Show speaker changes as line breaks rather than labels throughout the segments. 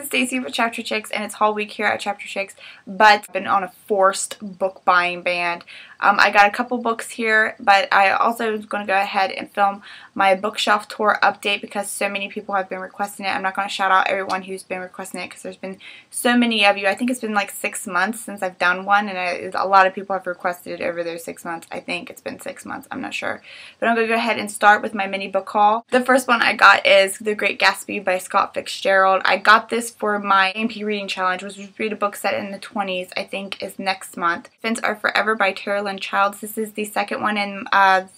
it's Stacy with Chapter Chicks, and it's haul week here at Chapter Chicks, but I've been on a forced book buying ban. I got a couple books here, but I also was going to go ahead and film my bookshelf tour update because so many people have been requesting it. I'm not going to shout out everyone who's been requesting it because there's been so many of you. I think it's been like 6 months since I've done one, and a lot of people have requested it over those 6 months. I think it's been 6 months. I'm not sure. But I'm going to go ahead and start with my mini book haul. The first one I got is The Great Gatsby by Scott Fitzgerald. I got this for my AMP reading challenge, which was read a book set in the 20s, I think is next month. Fins Are Forever by Tara Childs. This is the second one in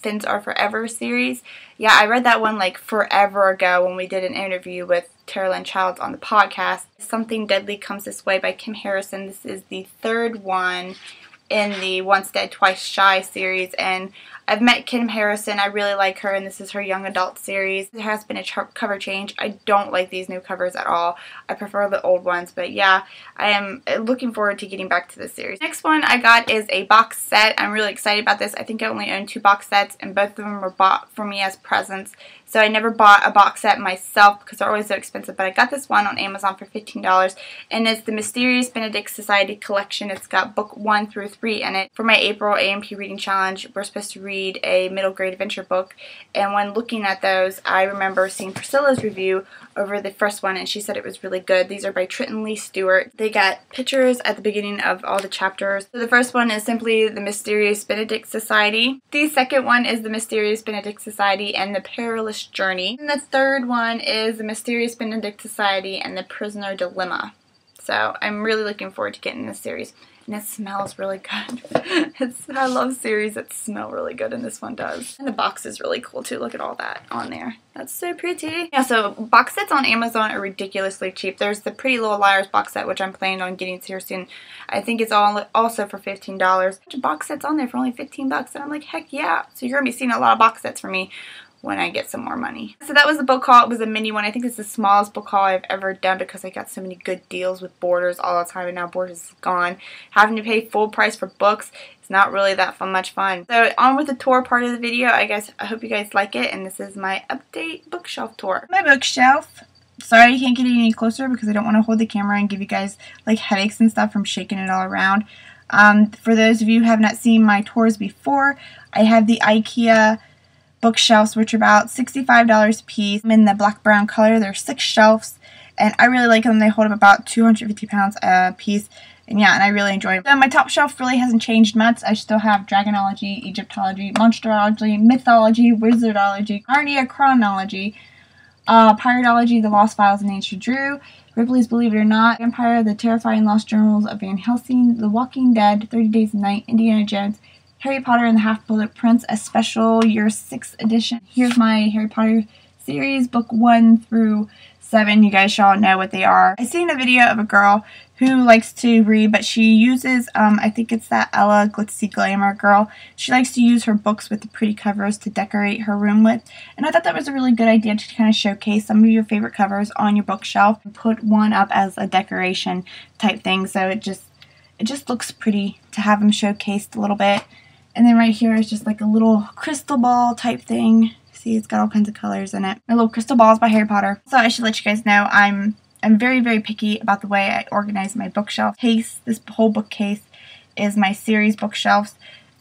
Fins Are Forever series. Yeah, I read that one like forever ago when we did an interview with Tara Childs on the podcast. Something Deadly Comes This Way by Kim Harrison. This is the third one in the Once Dead Twice Shy series, and I've met Kim Harrison. I really like her, and this is her young adult series. There has been a cover change. I don't like these new covers at all. I prefer the old ones, but yeah, I am looking forward to getting back to this series. Next one I got is a box set. I'm really excited about this. I think I only own 2 box sets, and both of them were bought for me as presents. So I never bought a box set myself because they're always so expensive, but I got this one on Amazon for $15, and it's the Mysterious Benedict Society collection. It's got book 1 through 3 in it. For my April AMP reading challenge, we're supposed to read a middle grade adventure book, and when looking at those, I remember seeing Priscilla's review over the first one, and she said it was really good. These are by Trenton Lee Stewart. They got pictures at the beginning of all the chapters. So the first one is simply The Mysterious Benedict Society. The second one is The Mysterious Benedict Society and the Perilous Journey. And the third one is The Mysterious Benedict Society and the Prisoner Dilemma. So I'm really looking forward to getting this series. And it smells really good. I love series that smell really good, and this one does. And the box is really cool too. Look at all that on there. That's so pretty. Yeah, so box sets on Amazon are ridiculously cheap. There's the Pretty Little Liars box set, which I'm planning on getting here soon. I think it's also for $15. Box sets on there for only 15 bucks, and I'm like, heck yeah. So you're gonna be seeing a lot of box sets from me when I get some more money. So that was the book haul. It was a mini one. I think it's the smallest book haul I've ever done because I got so many good deals with Borders all the time, and now Borders is gone. Having to pay full price for books is not really that much fun. So on with the tour part of the video. I hope you guys like it, and this is my update bookshelf tour. My bookshelf. Sorry I can't get it any closer because I don't want to hold the camera and give you guys like headaches and stuff from shaking it all around. For those of you who have not seen my tours before, I have the IKEA bookshelves, which are about $65 a piece. I'm in the black brown color. There's 6 shelves, and I really like them. They hold up about 250 pounds a piece, and yeah, and I really enjoy them. So my top shelf really hasn't changed much. I still have Dragonology, Egyptology, Monsterology, Mythology, Wizardology, Narnia Chronology, Piratology, The Lost Files of Nancy Drew, Ripley's Believe It or Not, Vampire, The Terrifying Lost Journals of Van Helsing, The Walking Dead, 30 Days a Night, Indiana Jones, Harry Potter and the Half-Blood Prince, a special year 6 edition. Here's my Harry Potter series, book 1 through 7. You guys all know what they are. I seen a video of a girl who likes to read, but she uses, I think it's that Ella Glitzy Glamour girl. She likes to use her books with the pretty covers to decorate her room with. And I thought that was a really good idea to kind of showcase some of your favorite covers on your bookshelf and put one up as a decoration type thing. So it just looks pretty to have them showcased a little bit. And then right here is just like a little crystal ball type thing. See, it's got all kinds of colors in it. My little crystal balls by Harry Potter. So I should let you guys know I'm very, very picky about the way I organize my bookshelf. This whole bookcase is my series bookshelves.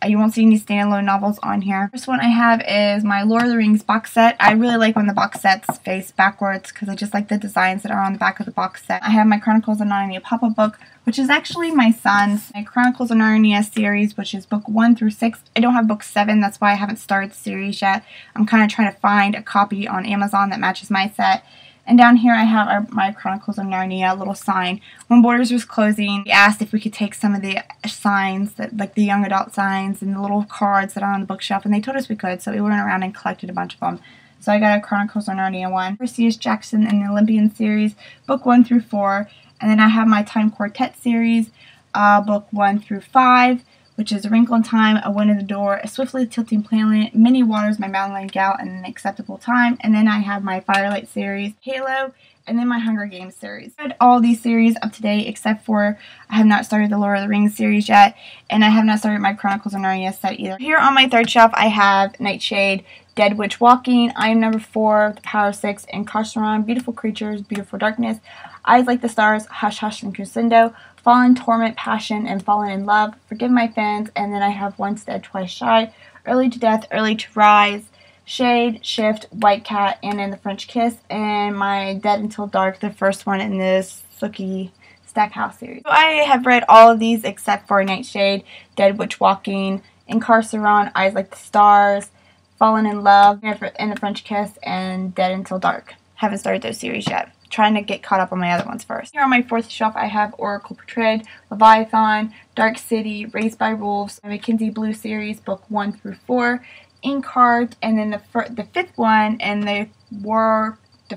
You won't see any standalone novels on here. First one I have is my Lord of the Rings box set. I really like when the box sets face backwards because I just like the designs that are on the back of the box set. I have my Chronicles of Narnia pop-up book, which is actually my son's. My Chronicles of Narnia series, which is book 1 through 6. I don't have book 7, that's why I haven't started the series yet. I'm kind of trying to find a copy on Amazon that matches my set. And down here I have my Chronicles of Narnia little sign. When Borders was closing, we asked if we could take some of the signs, like the young adult signs and the little cards that are on the bookshelf, and they told us we could, so we went around and collected a bunch of them. So I got a Chronicles of Narnia one. Perseus Jackson and the Olympian series, book 1 through 4. And then I have my Time Quartet series, book 1 through 5. Which is A Wrinkle in Time, A Wind in the Door, A Swiftly Tilting Planet, Many Waters, My Madeline Gal, and An Acceptable Time. And then I have my Firelight series, Halo, and then my Hunger Games series. I read all these series up to date except for I have not started the Lord of the Rings series yet, and I have not started my Chronicles of Narnia set either. Here on my third shelf I have Nightshade, Dead Witch Walking, I Am Number 4, The Power of Six, Incarceron, Beautiful Creatures, Beautiful Darkness, Eyes Like the Stars, Hush Hush, and Crescendo, Fallen, Torment, Passion, and Fallen in Love, Forgive My Fans, and then I have Once Dead, Twice Shy, Early to Death, Early to Rise, Shade, Shift, White Cat, and In the French Kiss, and my Dead Until Dark, the first one in this Sookie Stackhouse series. So I have read all of these except for Nightshade, Dead Witch Walking, Incarceron, Eyes Like the Stars, Fallen in Love, In the French Kiss, and Dead Until Dark. Haven't started those series yet. Trying to get caught up on my other ones first. Here on my fourth shelf I have Oracle Portrayed, Leviathan, Dark City, Raised by Wolves, Mackenzie Blue series, book 1 through 4, Inkheart, and then the fifth one, and the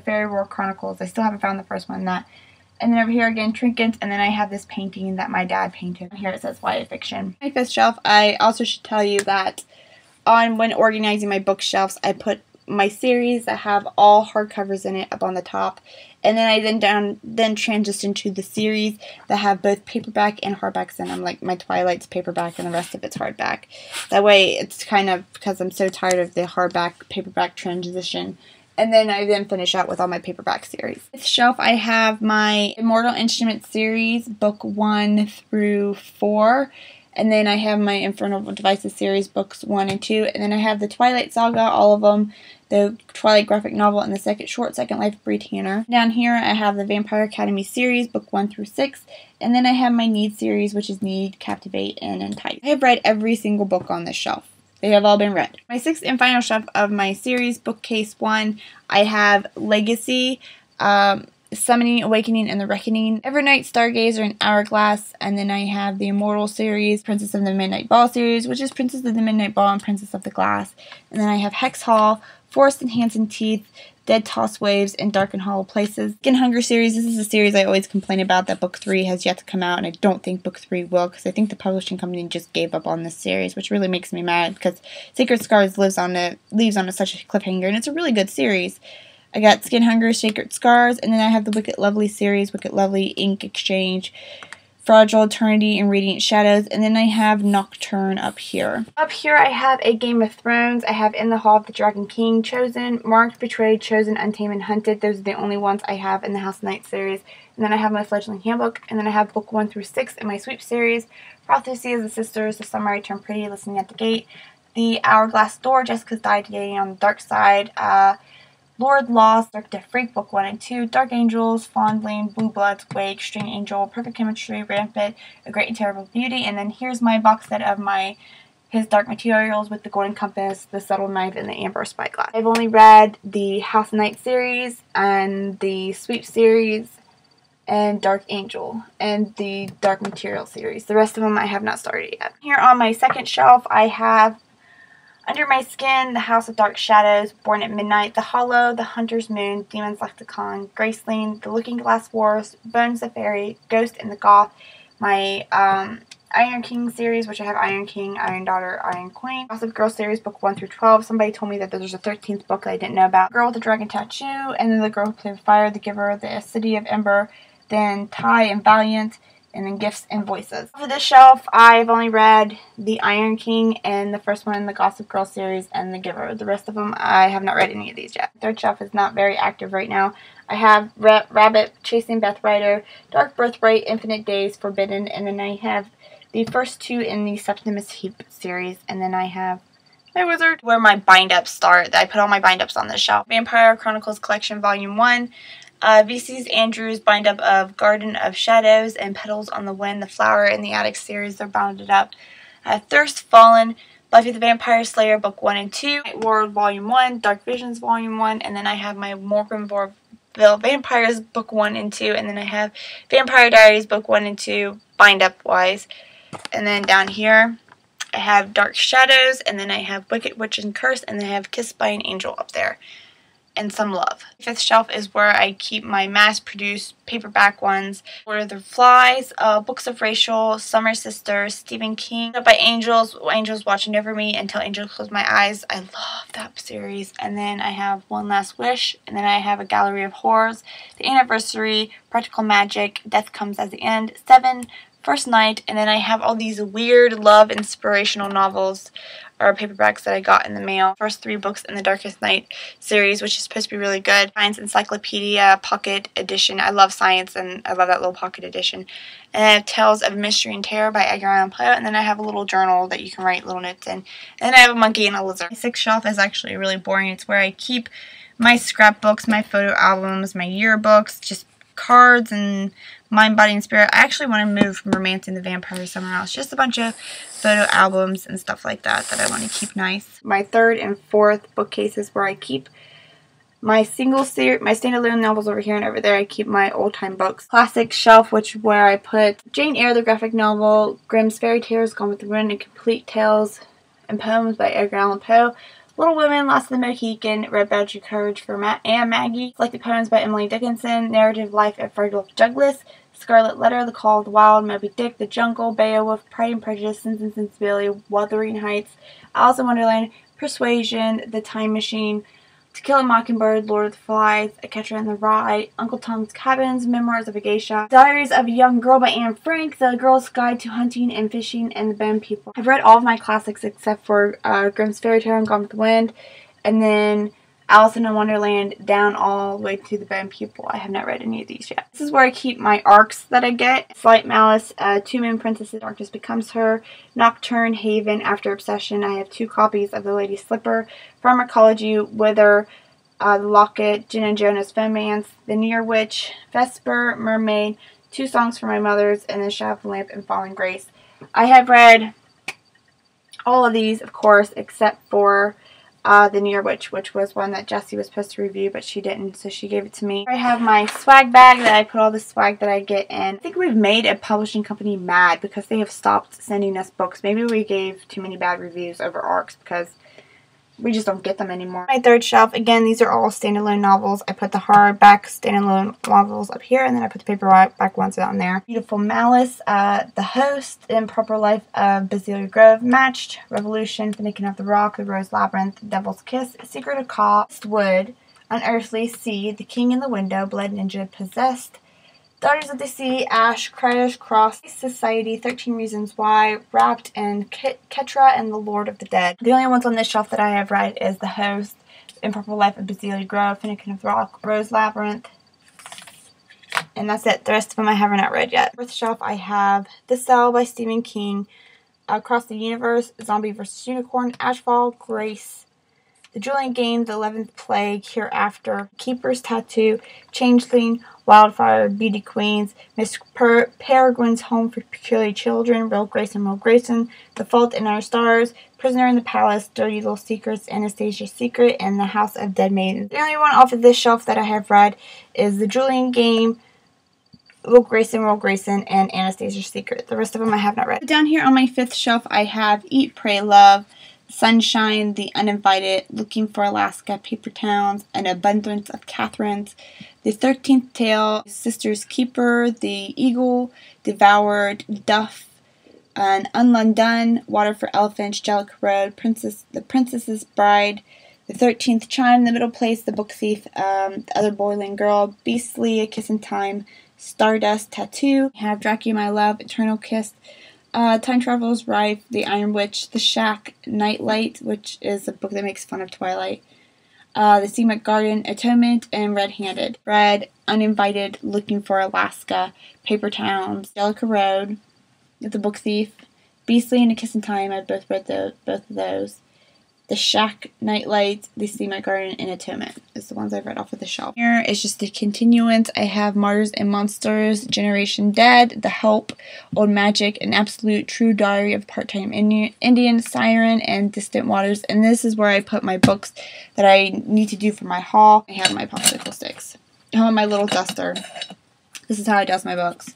Fairy War Chronicles. I still haven't found the first one, that. And then over here again, Trinkets, and then I have this painting that my dad painted. Here it says YA Fiction. My fifth shelf, I also should tell you that when organizing my bookshelves, I put my series that have all hardcovers in it up on the top, and then I then transition to the series that have both paperback and hardbacks in them, like my Twilight's paperback and the rest of it's hardback. That way it's kind of, because I'm so tired of the hardback paperback transition. And then I finish out with all my paperback series. This shelf I have my Immortal Instruments series, book 1 through 4. And then I have my Infernal Devices series, books 1 and 2. And then I have the Twilight Saga, all of them. The Twilight graphic novel and the Second Life of Bree Tanner. Down here I have the Vampire Academy series, book 1 through 6. And then I have my Need series, which is Need, Captivate, and Entice. I have read every single book on this shelf. They have all been read. My sixth and final shelf of my series, bookcase 1, I have Legacy, Summoning, Awakening, and the Reckoning, Evernight, Stargazer, and Hourglass, and then I have the Immortal series, Princess of the Midnight Ball series, which is Princess of the Midnight Ball and Princess of the Glass, and then I have Hex Hall, Forest and Hands and Teeth, Dead Toss Waves, and Dark and Hollow Places. Skin Hunger series, this is a series I always complain about that book 3 has yet to come out, and I don't think book 3 will, because I think the publishing company just gave up on this series, which really makes me mad, because Sacred Scars leaves on such a cliffhanger, and it's a really good series. I got Skin Hunger, Sacred Scars, and then I have the Wicked Lovely series, Wicked Lovely, Ink Exchange, Fragile Eternity, and Radiant Shadows, and then I have Nocturne up here. Up here I have a Game of Thrones, I have In the Hall of the Dragon King, Chosen, Marked, Betrayed, Chosen, Untamed, and Hunted. Those are the only ones I have in the House of Night series. And then I have my Fledgling Handbook, and then I have book 1 through 6 in my Sweep series, Prophecy of the Sisters, The Summer I Turned Pretty, Listening at the Gate, The Hourglass Door, Jessica's Died Dating on the Dark Side, Lord Lost, Dark Death Freak, book 1 and 2, Dark Angels, Fondling, Blue Bloods, Wake, String Angel, Perfect Chemistry, Rampant, A Great and Terrible Beauty, and then here's my box set of his Dark Materials with the Golden Compass, the Subtle Knife, and the Amber Spyglass. I've only read the House of Night series and the Sweep series and Dark Angel and the Dark Material series. The rest of them I have not started yet. Here on my second shelf I have Under My Skin, The House of Dark Shadows, Born at Midnight, The Hollow, The Hunter's Moon, Demon's Lexicon, Graceling, The Looking Glass Wars, Bones the Fairy, Ghost and the Goth, my Iron King series, which I have Iron King, Iron Daughter, Iron Queen, Gossip Girl series, book 1 through 12. Somebody told me that there's a 13th book that I didn't know about. Girl with the Dragon Tattoo, and then The Girl Who Played with Fire, The Giver, The City of Ember, then Ty and Valiant, and then Gifts and Voices. For this shelf, I've only read the Iron King and the first one in the Gossip Girl series and The Giver. The rest of them, I have not read any of these yet. Third shelf is not very active right now. I have Rabbit, Chasing Beth Rider, Dark Birthright, Infinite Days, Forbidden, and then I have the first 2 in the Septimus Heap series, and then I have my Wizard, where my bind-ups start. I put all my bind-ups on this shelf. Vampire Chronicles Collection Volume 1, VC's Andrew's bind-up of Garden of Shadows and Petals on the Wind, the Flower in the Attic series, they're bounded up. Thirst Fallen, Buffy the Vampire Slayer, book 1 and 2, Night World Volume 1, Dark Visions Volume 1, and then I have my Morganville Vampires, book 1 and 2, and then I have Vampire Diaries, book 1 and 2, bind-up wise. And then down here, I have Dark Shadows, and then I have Wicked Witch and Curse, and then I have Kissed by an Angel up there. And some love. The fifth shelf is where I keep my mass-produced paperback ones. Lord of the Flies, Books of Rachel, Summer Sisters, Stephen King, By Angels, Angels Watching Over Me, Until Angels Close My Eyes. I love that series. And then I have One Last Wish, and then I have A Gallery of Horrors, The Anniversary, Practical Magic, Death Comes at the End, 7, First Night, and then I have all these weird love inspirational novels or paperbacks that I got in the mail. First 3 books in the Darkest Night series, which is supposed to be really good. Science Encyclopedia Pocket Edition. I love science, and I love that little pocket edition. And I have Tales of Mystery and Terror by Edgar Allan Poe, and then I have a little journal that you can write little notes in. And then I have a monkey and a lizard. My 6th shelf is actually really boring. It's where I keep my scrapbooks, my photo albums, my yearbooks, just cards and Mind, Body, and Spirit. I actually want to move from Romancing the Vampire somewhere else. Just a bunch of photo albums and stuff like that I want to keep nice. My 3rd and 4th bookcases where I keep my standalone novels over here, and over there I keep my old-time books. Classic shelf, which where I put Jane Eyre, the graphic novel, Grimm's Fairy Tales, Gone with the Wind, and Complete Tales and Poems by Edgar Allan Poe. Little Women, Last of the Mohican, Red Badge of Courage for Aunt Maggie, Selected Poems by Emily Dickinson, Narrative Life of Frederick Douglass, Scarlet Letter, The Call of the Wild, Moby Dick, The Jungle, Beowulf, Pride and Prejudice, Sense and Sensibility, Wuthering Heights, Alice in Wonderland, Persuasion, The Time Machine, To Kill a Mockingbird, Lord of the Flies, A Catcher in the Rye, Uncle Tom's Cabins, Memoirs of a Geisha, Diaries of a Young Girl by Anne Frank, The Girl's Guide to Hunting and Fishing, and The Bone People. I've read all of my classics except for Grimm's Fairy Tale and Gone with the Wind, and then Alice in Wonderland down all the way to The Bone People. I have not read any of these yet. This is where I keep my ARCs that I get. Slight Malice, Two Moon Princesses, Darkness Becomes Her, Nocturne, Haven, After Obsession. I have 2 copies of The Lady Slipper, Pharmacology, Wither, The Locket, Gin and Jonas, Romance, The Near Witch, Vesper, Mermaid, 2 Songs for My Mothers, and The Shadow of the Lamp and Falling Grace. I have read all of these, of course, except for The Near Witch, which was one that Jessie was supposed to review, but she didn't, so she gave it to me. I have my swag bag that I put all the swag that I get in. I think we've made a publishing company mad because they have stopped sending us books. Maybe we gave too many bad reviews over ARCs because we just don't get them anymore. My 3rd shelf, again, these are all standalone novels. I put the hardback standalone novels up here, and then I put the paperback ones down there. Beautiful Malice, The Host, Improper Life of Bezilia Grove, Matched, Revolution, Finnegan of the Rock, The Rose Labyrinth, Devil's Kiss, Secret of Caw, Wood, Unearthly, Sea, The King in the Window, Blood Ninja, Possessed, Daughters of the Sea, Ash, Criers Cross, Society, 13 Reasons Why, Wrapped, and Ketra and the Lord of the Dead. The only ones on this shelf that I have read is The Host, Improper Life of Bezilia Grove, Finnegan of the Rock, Rose Labyrinth, and that's it. The rest of them I have not read yet. 4th shelf I have The Cell by Stephen King, Across the Universe, Zombie vs. Unicorn, Ashfall, Grace, The Julian Game, The 11th Plague, Hereafter, Keeper's Tattoo, Changeling, Wildfire, Beauty Queens, Miss Peregrine's Home for Peculiar Children, Real Grace and Real Grayson, The Fault in Our Stars, Prisoner in the Palace, Dirty Little Secrets, Anastasia's Secret, and The House of Dead Maidens. The only one off of this shelf that I have read is The Julian Game, Real Grayson, and Anastasia's Secret. The rest of them I have not read. Down here on my 5th shelf I have Eat, Pray, Love, Sunshine, The Uninvited, Looking for Alaska, Paper Towns, An Abundance of Catherines, The 13th Tale, Sister's Keeper, The Eagle, Devoured, Duff, An Undone, Water for Elephants, Jellicoe Road, The Princess's Bride, The 13th Chime, The Middle Place, The Book Thief, The Other Boiling Girl, Beastly, A Kiss in Time, Stardust, Tattoo, Have Dracula My Love, Eternal Kiss, Time Travel's Rife, The Iron Witch, The Shack, Nightlight, which is a book that makes fun of Twilight, The Secret Garden, Atonement, and Red-Handed. Red, Uninvited, Looking for Alaska, Paper Towns, Jellicoe Road, The Book Thief, Beastly, and A Kiss in Time. I've both read both of those. The Shack, Nightlight, The Secret Garden, and Atonement is the ones I've read off of the shelf. Here is just the continuance. I have Martyrs and Monsters, Generation Dead, The Help, Old Magic, An Absolute True Diary of Part-Time Indian, Siren, and Distant Waters. And this is where I put my books that I need to do for my haul. I have my popsicle sticks. I have my little duster. This is how I dust my books.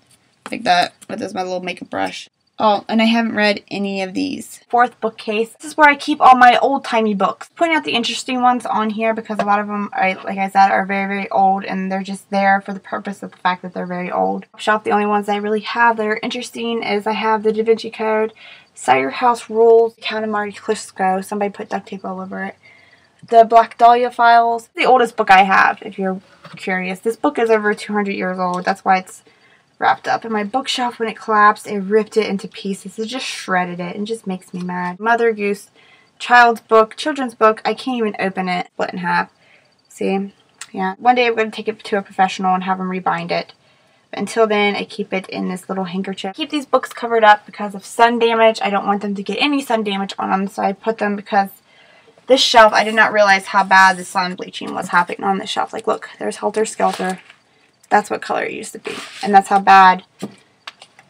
Like that. With this my little makeup brush. Oh, and I haven't read any of these. 4th bookcase. This is where I keep all my old-timey books. Point out the interesting ones on here because a lot of them, like I said, are very, very old, and they're just there for the purpose of the fact that they're very old. Shelf, the only ones I really have that are interesting is I have the Da Vinci Code, Cider House Rules, Count of Monte Cristo. Somebody put duct tape all over it. The Black Dahlia Files. The oldest book I have, if you're curious. This book is over 200 years old. That's why it's wrapped up. And my bookshelf, when it collapsed, it ripped it into pieces. It just shredded it and just makes me mad. Mother Goose children's book. I can't even open it. Split in half. See? Yeah. One day I'm going to take it to a professional and have them rebind it. But until then, I keep it in this little handkerchief. I keep these books covered up because of sun damage. I don't want them to get any sun damage on them, so I put them because this shelf, I did not realize how bad the sun bleaching was happening on this shelf. Like, look, there's Helter Skelter. That's what color it used to be. And that's how bad.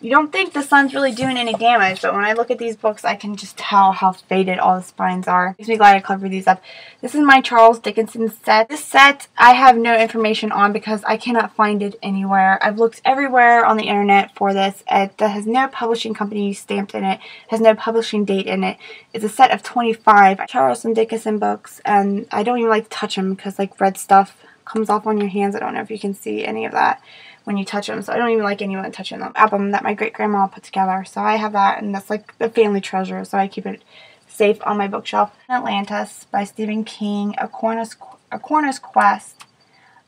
You don't think the sun's really doing any damage, but when I look at these books, I can just tell how faded all the spines are. Makes me glad I covered these up. This is my Charles Dickens set. This set I have no information on because I cannot find it anywhere. I've looked everywhere on the internet for this. It has no publishing company stamped in it. Has no publishing date in it. It's a set of 25 Charles Dickens books, and I don't even like to touch them because like red stuff comes off on your hands. I don't know if you can see any of that when you touch them, so I don't even like anyone touching them. Album that my great-grandma put together, so I have that, and that's like the family treasure, so I keep it safe on my bookshelf. Atlantis by Stephen King, A Corner's Quest,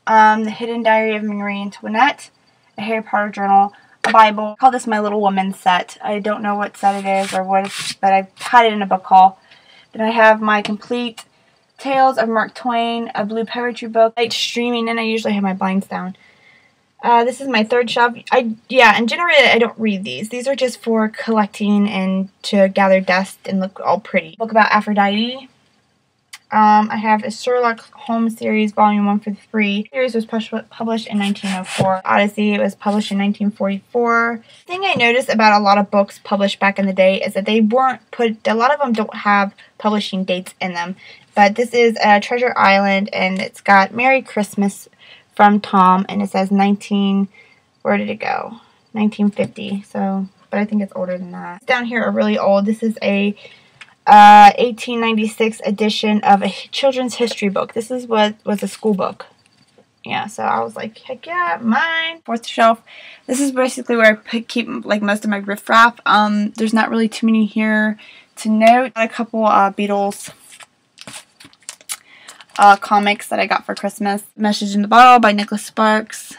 The Hidden Diary of Marie Antoinette, a Harry Potter journal, a Bible. I call this my Little Woman set. I don't know what set it is or what it's, but I've had it in a book haul. Then I have my complete Tales of Mark Twain, a blue poetry book. I like streaming, and I usually have my blinds down. This is my third shelf. And generally I don't read these. These are just for collecting and to gather dust and look all pretty. Book about Aphrodite. I have a Sherlock Holmes series, volume 1 for free. The series was published in 1904. Odyssey, it was published in 1944. The thing I noticed about a lot of books published back in the day is that they weren't a lot of them don't have publishing dates in them. But this is Treasure Island, and it's got Merry Christmas from Tom, and it says where did it go? 1950, so, but I think it's older than that. Down here are really old. This is a 1896 edition of a children's history book. This is what was a school book. Yeah, so I was like, heck yeah, mine. Fourth shelf. This is basically where I keep like most of my riffraff. There's not really too many here to note. Got a couple Beatles comics that I got for Christmas. Message in the Bottle by Nicholas Sparks.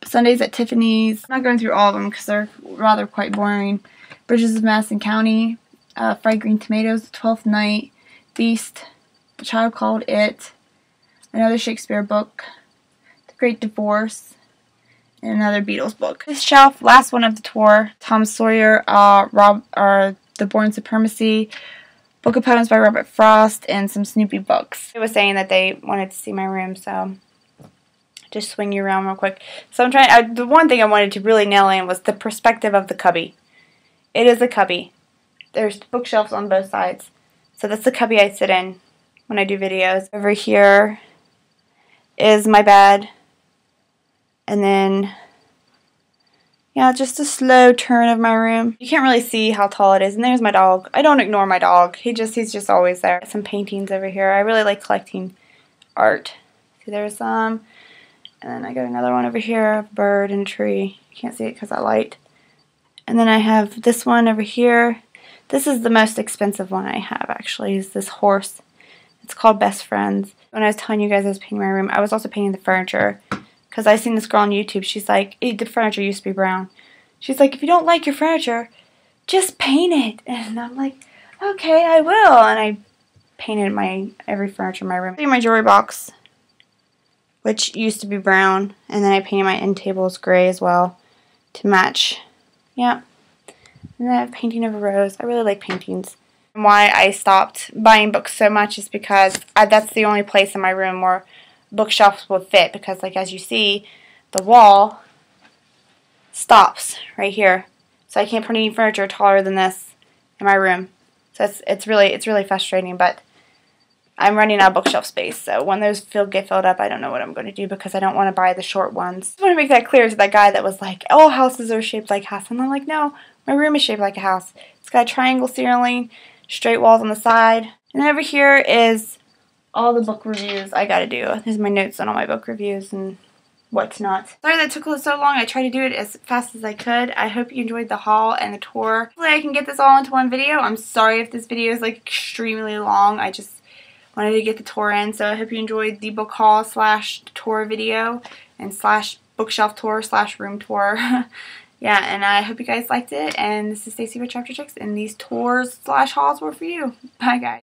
Sundays at Tiffany's. I'm not going through all of them because they're rather quite boring. Bridges of Madison County. Fried Green Tomatoes. The Twelfth Night. Beast. A Child Called It. Another Shakespeare book. The Great Divorce. And another Beatles book. This shelf, last one of the tour. Tom Sawyer. The Born Supremacy. Book of Poems by Robert Frost, and some Snoopy books. They was saying that they wanted to see my room, so just swing you around real quick. So I'm trying, the one thing I wanted to really nail in was the perspective of the cubby. It is a cubby. There's bookshelves on both sides. So that's the cubby I sit in when I do videos. Over here is my bed. And then, yeah, just a slow turn of my room. You can't really see how tall it is. And there's my dog. I don't ignore my dog. He's just always there. Some paintings over here. I really like collecting art. See, there's some. And then I got another one over here, a bird and a tree. You can't see it because of light. And then I have this one over here. This is the most expensive one I have, actually, is this horse. It's called Best Friends. When I was telling you guys I was painting my room, I was also painting the furniture. Because I seen this girl on YouTube, she's like, the furniture used to be brown. She's like, if you don't like your furniture, just paint it. And I'm like, okay, I will. And I painted every furniture in my room. My jewelry box, which used to be brown. And then I painted my end tables gray as well to match. Yeah. And then I have painting of a rose. I really like paintings. And why I stopped buying books so much is because that's the only place in my room where bookshelves will fit, because like as you see, the wall stops right here, so I can't put any furniture taller than this in my room. So it's really frustrating, but I'm running out of bookshelf space. So when those get filled up, I don't know what I'm going to do, because I don't want to buy the short ones. I just want to make that clear to that guy that was like, all houses are shaped like a house, and I'm like, no, my room is shaped like a house. It's got a triangle ceiling, straight walls on the side, and then over here is all the book reviews I gotta do. There's my notes on all my book reviews and what's not. Sorry that took so long. I tried to do it as fast as I could. I hope you enjoyed the haul and the tour. Hopefully I can get this all into one video. I'm sorry if this video is like extremely long. I just wanted to get the tour in. So I hope you enjoyed the book haul / tour video and / bookshelf tour / room tour. Yeah, and I hope you guys liked it. And this is Stacy with Chapter Chicks, and these tours / hauls were for you. Bye, guys.